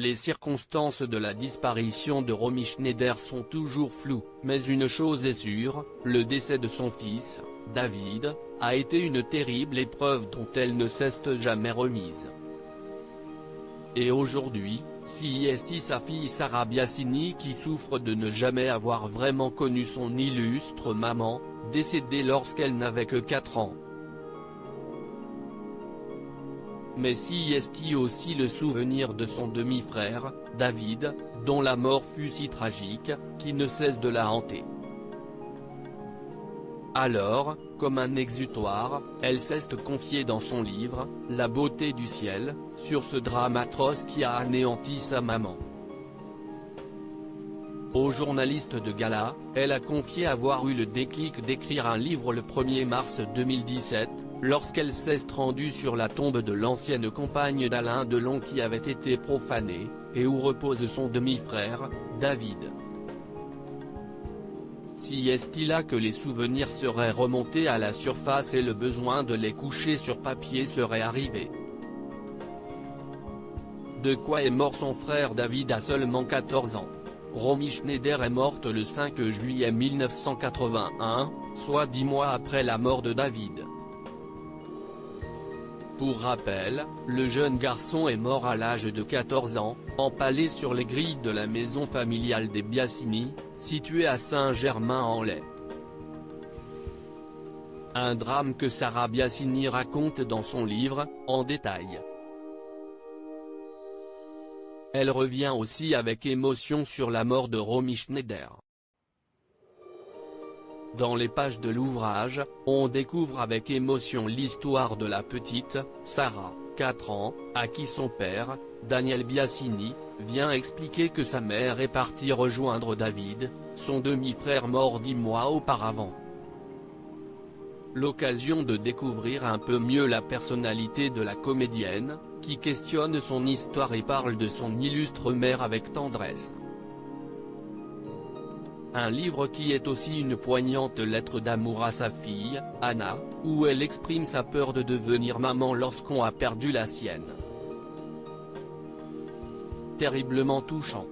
Les circonstances de la disparition de Romy Schneider sont toujours floues, mais une chose est sûre, le décès de son fils, David, a été une terrible épreuve dont elle ne s'est jamais remise. Et aujourd'hui, c'est sa fille Sarah Biasini qui souffre de ne jamais avoir vraiment connu son illustre maman, décédée lorsqu'elle n'avait que 4 ans. Mais c'est aussi le souvenir de son demi-frère, David, dont la mort fut si tragique, qui ne cesse de la hanter. Alors, comme un exutoire, elle s'est confiée dans son livre, La beauté du ciel, sur ce drame atroce qui a anéanti sa maman. Au journaliste de Gala, elle a confié avoir eu le déclic d'écrire un livre le 1er mars 2017, lorsqu'elle s'est rendue sur la tombe de l'ancienne compagne d'Alain Delon qui avait été profanée, et où repose son demi-frère, David. C'est là que les souvenirs seraient remontés à la surface et le besoin de les coucher sur papier serait arrivé. De quoi est mort son frère David à seulement 14 ans. Romy Schneider est morte le 5 juillet 1981, soit 10 mois après la mort de David. Pour rappel, le jeune garçon est mort à l'âge de 14 ans, empalé sur les grilles de la maison familiale des Biasini, située à Saint-Germain-en-Laye. Un drame que Sarah Biasini raconte dans son livre, en détail. Elle revient aussi avec émotion sur la mort de Romy Schneider. Dans les pages de l'ouvrage, on découvre avec émotion l'histoire de la petite, Sarah, 4 ans, à qui son père, Daniel Biasini, vient expliquer que sa mère est partie rejoindre David, son demi-frère mort 10 mois auparavant. L'occasion de découvrir un peu mieux la personnalité de la comédienne, qui questionne son histoire et parle de son illustre mère avec tendresse. Un livre qui est aussi une poignante lettre d'amour à sa fille, Anna, où elle exprime sa peur de devenir maman lorsqu'on a perdu la sienne. Terriblement touchant.